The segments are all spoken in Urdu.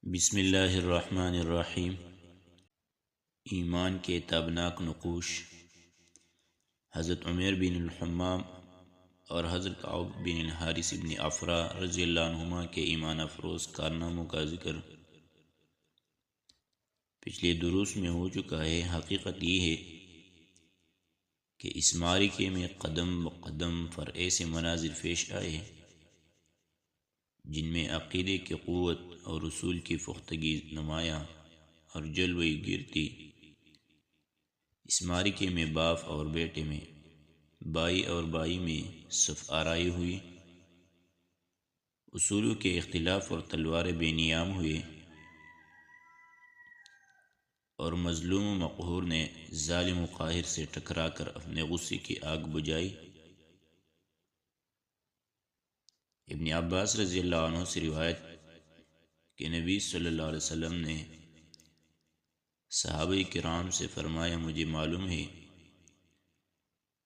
بسم اللہ الرحمن الرحیم۔ ایمان کے تابناک نقوش۔ حضرت عمیر بن الحمام اور حضرت عوف بن الحارث بن عفرہ رضی اللہ عنہما کے ایمان افروز کارناموں کا ذکر پچھلے دروس میں ہو چکا ہے۔ حقیقت یہ ہے کہ اس معرکے میں قدم بقدم فرع سے مناظر پیش آئے جن میں عقیدے کی قوت اور رسول کی پختگی نمایاں اور جلوۂ گرتی۔ اس معرکے میں باپ اور بیٹے میں، بائی اور بائی میں صف آرائی ہوئی، اصولوں کے اختلاف اور تلواریں بے نیام ہوئے، اور مظلوم و مقہور نے ظالم و قاہر سے ٹکرا کر اپنے غصے کی آگ بجھائی۔ ابن عباس رضی اللہ عنہ سے روایت کہ نبی صلی اللہ علیہ وسلم نے صحابہ کرام سے فرمایا، مجھے معلوم ہے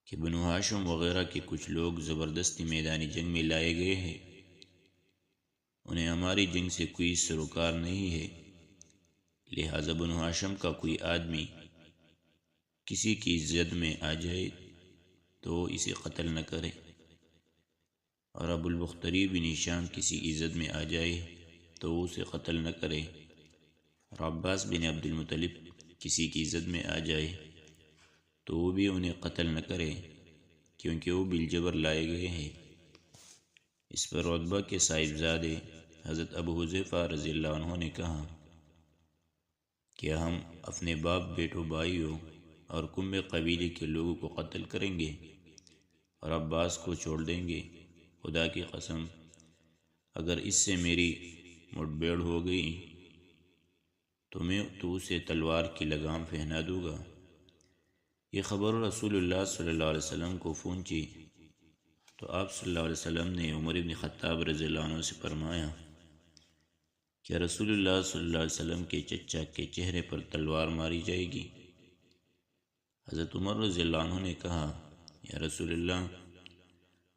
کہ بنو ہاشم وغیرہ کے کچھ لوگ زبردستی میدانی جنگ میں لائے گئے ہیں، انہیں ہماری جنگ سے کوئی سروکار نہیں ہے، لہذا بنو ہاشم کا کوئی آدمی کسی کی زد میں آ جائے تو اسے قتل نہ کرے، اور ابو البختری بن ہشام کسی کی زد میں آ جائے تو اسے قتل نہ کرے، اور عباس بن عبد المطلب کسی کی زد میں آ جائے تو وہ بھی انہیں قتل نہ کرے، کیونکہ وہ بالجبر لائے گئے ہیں۔ اس پر عتبہ کے صاحبزادے حضرت ابو حذیفہ رضی اللہ عنہ نے کہا کہ ہم اپنے باپ بیٹوں بھائیوں اور کنبے قبیلے کے لوگوں کو قتل کریں گے اور عباس کو چھوڑ دیں گے۔ خدا کی قسم، اگر اس سے میری مٹبھیڑ ہو گئی تو میں اسے تلوار کی لگام پہنا دوں گا۔ یہ خبر رسول اللہ صلی اللہ علیہ وسلم کو پہنچی تو آپ صلی اللہ علیہ وسلم نے عمر بن خطاب رضی اللہ عنہ سے فرمایا کہ رسول اللہ صلی اللہ علیہ وسلم کے چچا کے چہرے پر تلوار ماری جائے گی۔ حضرت عمر رضی اللہ عنہ نے کہا، یا رسول اللہ،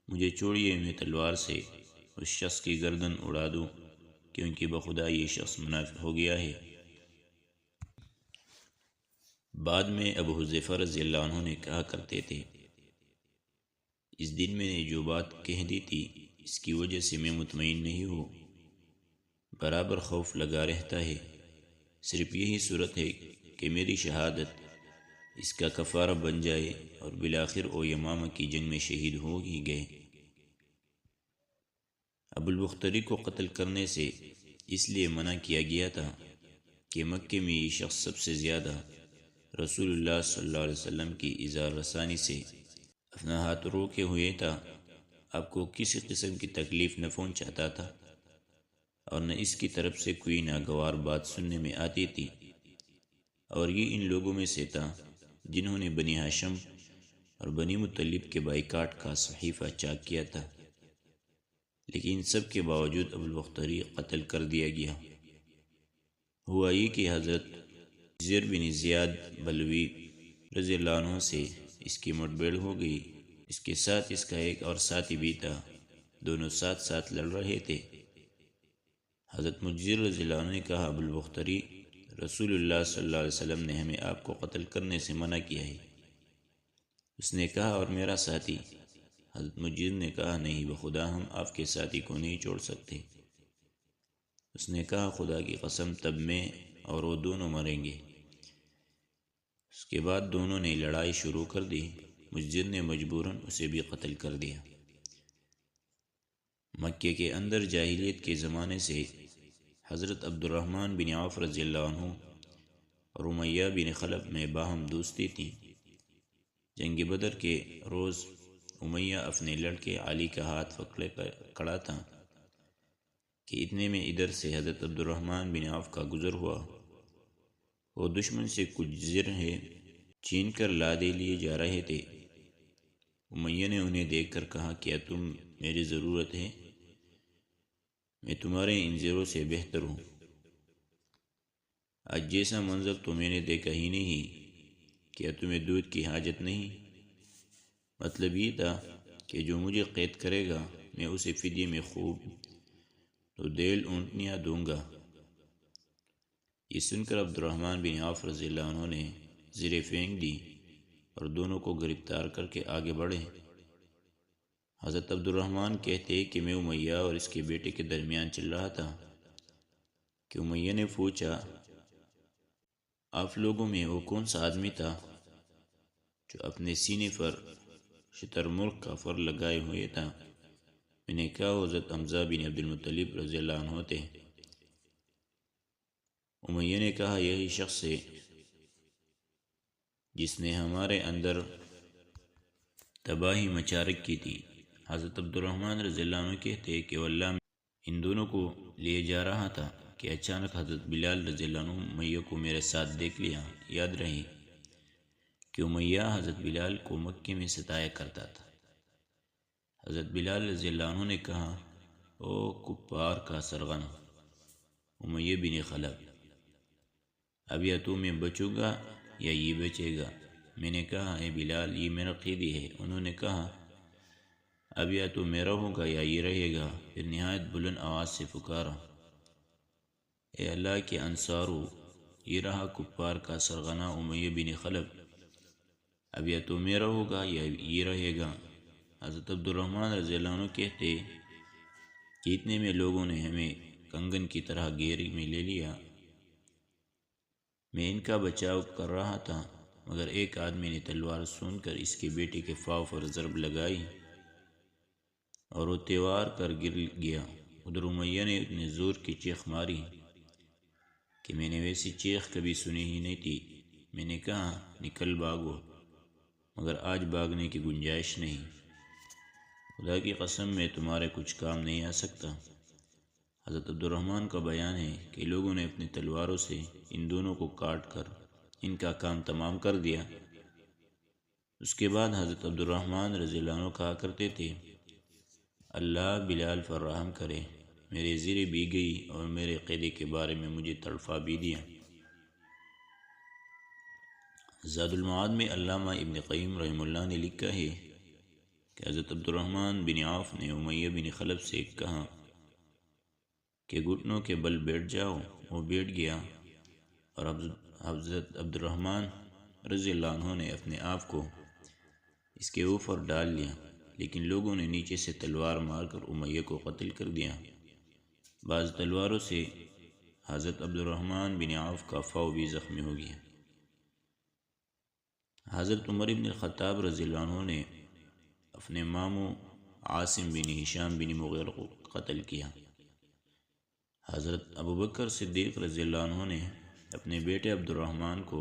مجھے چھوڑیے، میں تلوار سے اس شخص کی گردن اڑا دوں، کیونکہ بخدا یہ شخص منافق ہو گیا ہے۔ بعد میں ابو حذیفہ رضی اللہ عنہ نے کہا کرتے تھے، اس دن میں نے جو بات کہہ دی تھی اس کی وجہ سے میں مطمئن نہیں ہوں، برابر خوف لگا رہتا ہے، صرف یہی صورت ہے کہ میری شہادت اس کا کفارہ بن جائے اور بالآخر وہ یمامہ کی جنگ میں شہید ہو ہی گئے۔ ابو البختری کو قتل کرنے سے اس لیے منع کیا گیا تھا کہ مکے میں یہ شخص سب سے زیادہ رسول اللہ صلی اللہ علیہ وسلم کی اظہار رسانی سے اپنا ہاتھ روکے ہوئے تھا، آپ کو کسی قسم کی تکلیف نہ پہنچاتا تھا، اور نہ اس کی طرف سے کوئی ناگوار بات سننے میں آتی تھی، اور یہ ان لوگوں میں سے تھا جنہوں نے بنی ہاشم اور بنی مطلب کے بائیکاٹ کا صحیفہ چاک کیا تھا، لیکن سب کے باوجود ابو البختری قتل کر دیا گیا۔ ہوا یہ کہ حضرت زیر بن زیاد بلوی رضی اللہ عنہ سے اس کی مٹبھیڑ ہو گئی، اس کے ساتھ اس کا ایک اور ساتھی بھی تھا، دونوں ساتھ ساتھ لڑ رہے تھے۔ حضرت مجزر رضی اللہ عنہ نے کہا، ابو البختری، رسول اللہ صلی اللہ علیہ وسلم نے ہمیں آپ کو قتل کرنے سے منع کیا ہے۔ اس نے کہا، اور میرا ساتھی؟ حضرت مجزر نے کہا، نہیں، بخدا ہم آپ کے ساتھی کو نہیں چھوڑ سکتے۔ اس نے کہا، خدا کی قسم، تب میں اور وہ دونوں مریں گے۔ اس کے بعد دونوں نے لڑائی شروع کر دی، مجزر نے مجبوراً اسے بھی قتل کر دیا۔ مکے کے اندر جاہلیت کے زمانے سے حضرت عبد الرحمن بن عوف رضی اللہ عنہ اور امیہ بن خلف میں باہم دوستی تھی۔ جنگ بدر کے روز امیہ اپنے لڑکے علی کا ہاتھ پکڑے کھڑا تھا کہ اتنے میں ادھر سے حضرت عبد الرحمن بن عوف کا گزر ہوا۔ وہ دشمن سے کچھ زرہیں چھین کر لادے لیے جا رہے تھے۔ امیہ نے انہیں دیکھ کر کہا، کیا تم میری ضرورت ہے؟ میں تمہارے ان زروں سے بہتر ہوں۔ آج جیسا منظر تو میں نے دیکھا ہی نہیں، کیا تمہیں دودھ کی حاجت نہیں؟ مطلب یہ تھا کہ جو مجھے قید کرے گا میں اسے فدیے میں خوب 2 اونٹنیاں دوں گا۔ یہ سن کر عبد الرحمن بن عوف رضی اللہ عنہ نے زریں پھینک دی اور دونوں کو گرفتار کر کے آگے بڑھے۔ حضرت عبد الرحمن کہتے کہ میں امیہ اور اس کے بیٹے کے درمیان چل رہا تھا کہ امیہ نے پوچھا، آپ لوگوں میں وہ کون سا آدمی تھا جو اپنے سینے پر شترمرغ کا فر لگائے ہوئے تھا؟ میں نے کہا وہ حضرت حمزہ بن عبد المطلب رضی اللہ عنہ تھے۔ امیہ نے کہا یہی شخص ہے جس نے ہمارے اندر تباہی مچا رکھی تھی۔ حضرت عبد الرحمن رضی اللہ عنہ کہتے کہ واللہ میں ان دونوں کو لیے جا رہا تھا کہ اچانک حضرت بلال رضی اللہ عنہ امیہ کو میرے ساتھ دیکھ لیا۔ یاد رہے کہ امیہ حضرت بلال کو مکے میں ستایا کرتا تھا۔ حضرت بلال رضی اللہ عنہ نے کہا، او کفار کا سرغن امیہ بن خلف، اب یا تو میں بچوں گا یا یہ بچے گا؟ میں نے کہا اے بلال یہ میرا قیدی ہے۔ انہوں نے کہا اب یا تو میرا ہوگا یا یہ رہے گا۔ پھر نہایت بلند آواز سے پکارا، اے اللہ کے انصارو، یہ رہا کفار کا سرغنہ امیہ بن خلف، اب یا تو میرا ہوگا یا یہ رہے گا۔ حضرت عبد الرحمن رضی اللہ عنہ کہتے کہ اتنے میں لوگوں نے ہمیں کنگن کی طرح گھیرے میں لے لیا۔ میں ان کا بچاؤ کر رہا تھا مگر ایک آدمی نے تلوار سون کر اس کے بیٹے کے پاؤں پر ضرب لگائی اور وہ تیوار کر گر گیا۔ ادھر امیہ نے اتنے زور کی چیخ ماری کہ میں نے ویسی چیخ کبھی سنی ہی نہیں تھی۔ میں نے کہا نکل بھاگو، مگر آج بھاگنے کی گنجائش نہیں، خدا کی قسم میں تمہارے کچھ کام نہیں آ سکتا۔ حضرت عبد الرحمن کا بیان ہے کہ لوگوں نے اپنی تلواروں سے ان دونوں کو کاٹ کر ان کا کام تمام کر دیا۔ اس کے بعد حضرت عبد الرحمن رضی اللہ عنہ کہا کرتے تھے، اللہ بلال فراہم کرے، میرے زریں بھی گئی اور میرے قیدی کے بارے میں مجھے تڑفا بھی دیا۔ زاد المعاد میں علامہ ابن قیم رحمہ اللہ نے لکھا ہے کہ حضرت عبد الرحمن بن عوف نے امیہ بن خلف سے کہا کہ گھٹنوں کے بل بیٹھ جاؤ۔ وہ بیٹھ گیا اور حضرت عبد الرحمن رضی اللہ عنہ نے اپنے آپ کو اس کے اوپر ڈال لیا، لیکن لوگوں نے نیچے سے تلوار مار کر امیہ کو قتل کر دیا۔ بعض تلواروں سے حضرت عبد الرحمن بن عوف کا پاؤں بھی زخمی ہو گیا۔ حضرت عمر بن الخطاب رضی اللہ عنہ نے اپنے ماموں عاصم بن ہشام بن مغیرہ کو قتل کیا۔ حضرت ابوبکر صدیق رضی اللہ عنہ نے اپنے بیٹے عبد الرحمن کو،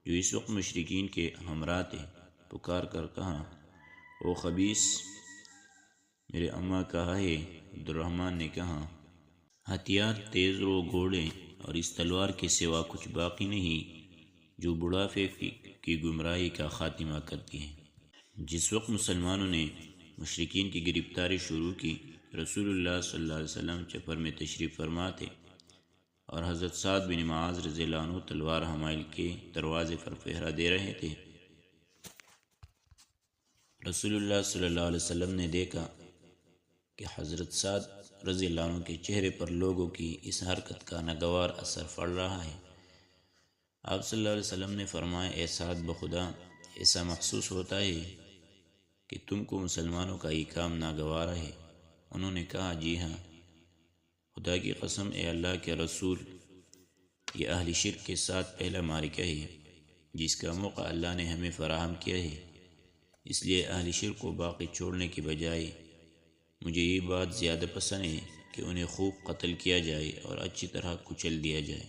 جو اس وقت مشرکین کے ہمراہ تھے، پکار کر کہا، او خبیث، میرے اماں کہا ہے؟ عبد الرحمن نے کہا، ہتھیار، تیز رو گھوڑے اور اس تلوار کے سوا کچھ باقی نہیں جو بڑھاپے کی گمراہی کا خاتمہ کرتی ہے۔ جس وقت مسلمانوں نے مشرکین کی گرفتاری شروع کی، رسول اللہ صلی اللہ علیہ وسلم چپر میں تشریف فرما تھے اور حضرت سعد بن معاذ رضی اللہ عنہ تلوار حمائل کے دروازے پر پہرا دے رہے تھے۔ رسول اللہ صلی اللہ علیہ وسلم نے دیکھا کہ حضرت سعد رضی اللہ عنہ کے چہرے پر لوگوں کی اس حرکت کا ناگوار اثر پڑ رہا ہے۔ آپ صلی اللہ علیہ وسلم نے فرمایا، اے سعد، بخدا ایسا محسوس ہوتا ہے کہ تم کو مسلمانوں کا یہ کام ناگوار ہے۔ انہوں نے کہا، جی ہاں، خدا کی قسم اے اللہ کے رسول، یہ اہل شرک کے ساتھ پہلا معرکہ ہے جس کا موقع اللہ نے ہمیں فراہم کیا ہے، اس لیے اہل شرک کو باقی چھوڑنے کی بجائے مجھے یہ بات زیادہ پسند ہے کہ انہیں خوب قتل کیا جائے اور اچھی طرح کچل دیا جائے۔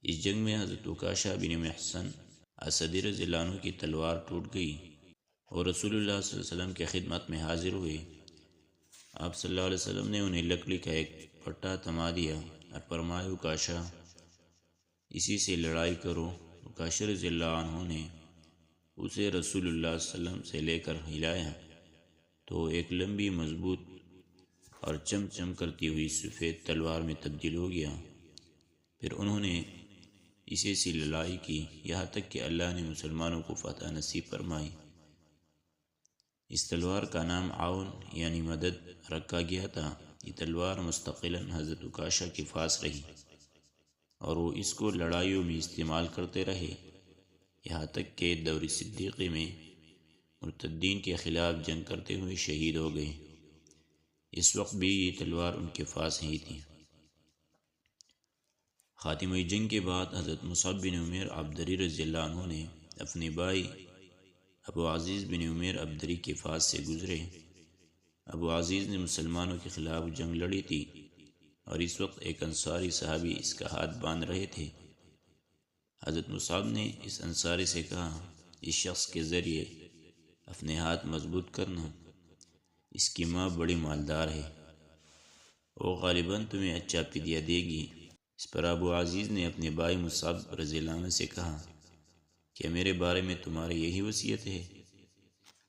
اس جنگ میں حضرت عکاشہ بن محصن اسدی رضی اللہ عنہ کی تلوار ٹوٹ گئی اور رسول اللہ صلی اللہ علیہ وسلم کی خدمت میں حاضر ہوئے۔ آپ صلی اللہ علیہ وسلم نے انہیں لکڑی کا ایک پٹا تھما دیا اور فرمایا، عکاشہ، اسی سے لڑائی کرو۔ عکاشہ رضی اللہ عنہ نے اسے رسول اللہ صلی اللہ علیہ وسلم سے لے کر ہلایا تو ایک لمبی، مضبوط اور چم کرتی ہوئی سفید تلوار میں تبدیل ہو گیا۔ پھر انہوں نے اسی سے لڑائی کی یہاں تک کہ اللہ نے مسلمانوں کو فتح نصیب فرمائی۔ اس تلوار کا نام عون یعنی مدد رکھا گیا تھا۔ یہ تلوار مستقلاً حضرت عکاشہ کے پاس رہی۔ اور وہ اس کو لڑائیوں میں استعمال کرتے رہے، یہاں تک کہ دور صدیقی میں مرتدین کے خلاف جنگ کرتے ہوئے شہید ہو گئے۔ اس وقت بھی یہ تلوار ان کے پاس ہی تھی۔ خاتمہ جنگ کے بعد حضرت مصعب بن عمیر عبدری رضی اللہ عنہ نے اپنے بھائی ابو عزیز بن عمیر عبدری کے پاس سے گزرے۔ ابو عزیز نے مسلمانوں کے خلاف جنگ لڑی تھی اور اس وقت ایک انصاری صحابی اس کا ہاتھ باندھ رہے تھے۔ حضرت مصعب نے اس انصاری سے کہا، اس شخص کے ذریعے اپنے ہاتھ مضبوط کرنا، اس کی ماں بڑی مالدار ہے، وہ غالباً تمہیں اچھا فدیہ دے گی۔ اس پر ابو عزیز نے اپنے بھائی مصعب رضی اللہ عنہ سے کہا، کیا میرے بارے میں تمہاری یہی وصیت ہے؟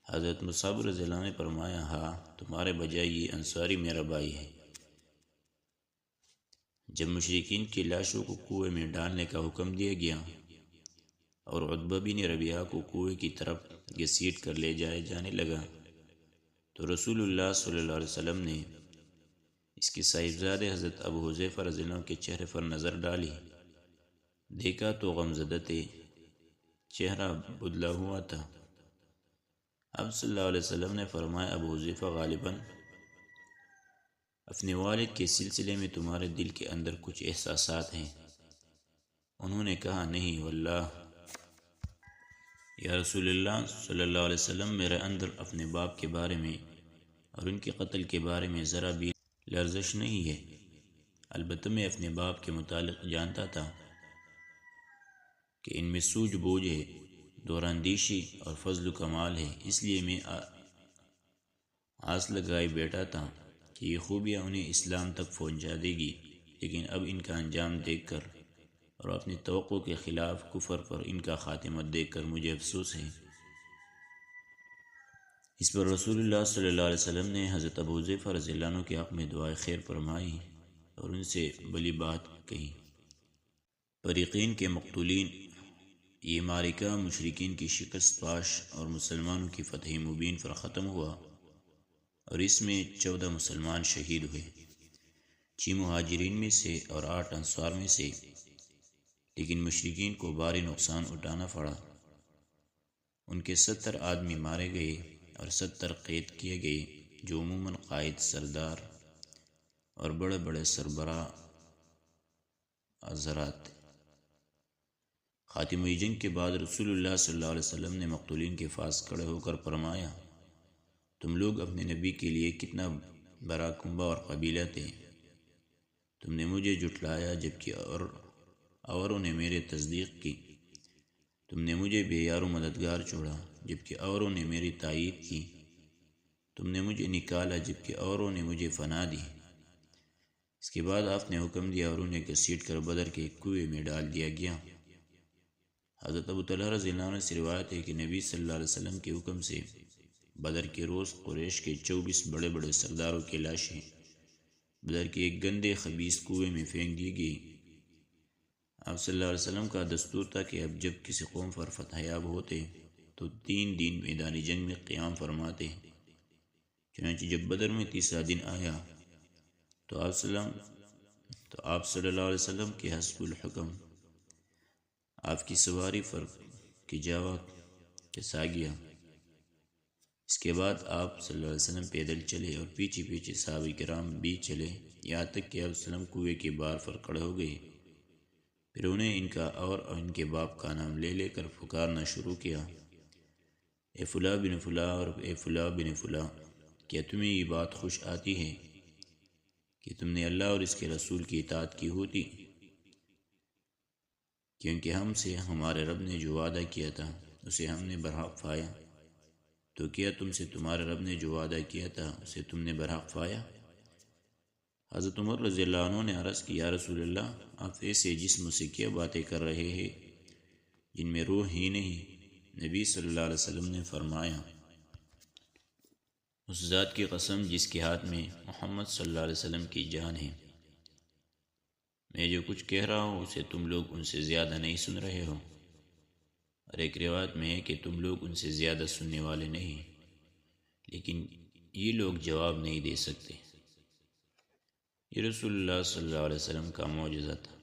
حضرت مصعب رضی اللہ عنہ نے فرمایا، ہاں، تمہارے بجائے یہ انصاری میرا بھائی ہے۔ جب مشرکین کی لاشوں کو کنویں میں ڈالنے کا حکم دیا گیا اور عتبہ بن ربیعہ کو کنویں کی طرف گھسیٹ کر لے جانے لگا تو رسول اللہ صلی اللہ علیہ وسلم نے اس کے صاحبزادے حضرت ابو حذیفہ رضی اللہ عنہ کے چہرے پر نظر ڈالی، دیکھا تو غمزدہ تھے، چہرہ بدلا ہوا تھا۔ اب صلی اللہ علیہ وسلم نے فرمایا، ابو حذیفہ، غالباً اپنے والد کے سلسلے میں تمہارے دل کے اندر کچھ احساسات ہیں۔ انہوں نے کہا، نہیں واللہ یا رسول اللہ صلی اللہ علیہ وسلم، میرے اندر اپنے باپ کے بارے میں اور ان کے قتل کے بارے میں ذرا بھی لرزش نہیں ہے، البتہ میں اپنے باپ کے متعلق جانتا تھا کہ ان میں سوجھ بوجھ ہے، دوراندیشی اور فضل و کمال ہے، اس لیے میں آس لگائے بیٹھا تھا کہ یہ خوبیاں انہیں اسلام تک پہنچا دے گی، لیکن اب ان کا انجام دیکھ کر اور اپنی توقع کے خلاف کفر پر ان کا خاتمہ دیکھ کر مجھے افسوس ہے۔ اس پر رسول اللہ صلی اللہ علیہ وسلم نے حضرت ابو حذیفہ رضی اللہ عنہ کے حق میں دعائے خیر فرمائی اور ان سے بلی بات کہی۔ فریقین کے مقتولین۔ یہ معرکہ مشرکین کی شکست پاش اور مسلمانوں کی فتح مبین پر ختم ہوا اور اس میں 14 مسلمان شہید ہوئے، 6 مہاجرین میں سے اور 8 انصار میں سے، لیکن مشرکین کو بھاری نقصان اٹھانا پڑا۔ ان کے 70 آدمی مارے گئے اور 70 قید کیے گئے، جو عموماً قائد، سردار اور بڑے بڑے سربراہ حضرات تھے۔ خاتمہ جنگ کے بعد رسول اللہ صلی اللہ علیہ وسلم نے مقتولین کے پاس کھڑے ہو کر فرمایا، تم لوگ اپنے نبی کے لیے کتنا بڑا کنبہ اور قبیلہ تھے، تم نے مجھے جھٹلایا جبکہ اوروں نے میرے تصدیق کی، تم نے مجھے بے یار و مددگار چھوڑا جبکہ اوروں نے میری تائید کی، تم نے مجھے نکالا جبکہ اوروں نے مجھے فنا دی۔ اس کے بعد آپ نے حکم دیا اور انہیں گھسیٹ کر بدر کے کنویں میں ڈال دیا گیا۔ حضرت ابو طلحہ رضی اللہ عنہ سے روایت ہے کہ نبی صلی اللہ علیہ وسلم کے حکم سے بدر کے روز قریش کے 24 بڑے بڑے سرداروں کی لاشیں بدر کے ایک گندے خبیث کنویں میں پھینک دی گئی۔ آپ صلی اللہ علیہ وسلم کا دستور تھا کہ اب جب کسی قوم پر فتح یاب ہوتے تو 3 دن میدان جنگ میں قیام فرماتے۔ چنانچہ جب بدر میں 30واں دن آیا تو آپ صلی اللہ علیہ وسلم کے حسب الحکم آپ کی سواری پر کجاوا کسا گیا۔ اس کے بعد آپ صلی اللہ علیہ وسلم پیدل چلے اور پیچھے پیچھے صحابہ کرام بھی چلے، یہاں تک کہ آپ وسلم کنویں کے باہر پر کھڑے ہو گئے۔ پھر انہیں ان کا اور ان کے باپ کا نام لے لے کر پکارنا شروع کیا، اے فلاں بن فلاں اور اے فلاں بن فلاں، کیا تمہیں یہ بات خوش آتی ہے کہ تم نے اللہ اور اس کے رسول کی اطاعت کی ہوتی؟ کیونکہ ہم سے ہمارے رب نے جو وعدہ کیا تھا اسے ہم نے برحق پایا، تو کیا تم سے تمہارے رب نے جو وعدہ کیا تھا اسے تم نے برحق پایا؟ حضرت عمر رضی اللہ عنہ نے عرض کی، یا رسول اللہ، آپ ایسے جسم سے کیا باتیں کر رہے ہیں جن میں روح ہی نہیں؟ نبی صلی اللہ علیہ وسلم نے فرمایا، اس ذات کی قسم جس کے ہاتھ میں محمد صلی اللہ علیہ وسلم کی جان ہے، میں جو کچھ کہہ رہا ہوں اسے تم لوگ ان سے زیادہ نہیں سن رہے ہو، اور ایک روایت میں ہے کہ تم لوگ ان سے زیادہ سننے والے نہیں، لیکن یہ لوگ جواب نہیں دے سکتے۔ یہ رسول اللہ صلی اللہ علیہ وسلم کا معجزہ تھا۔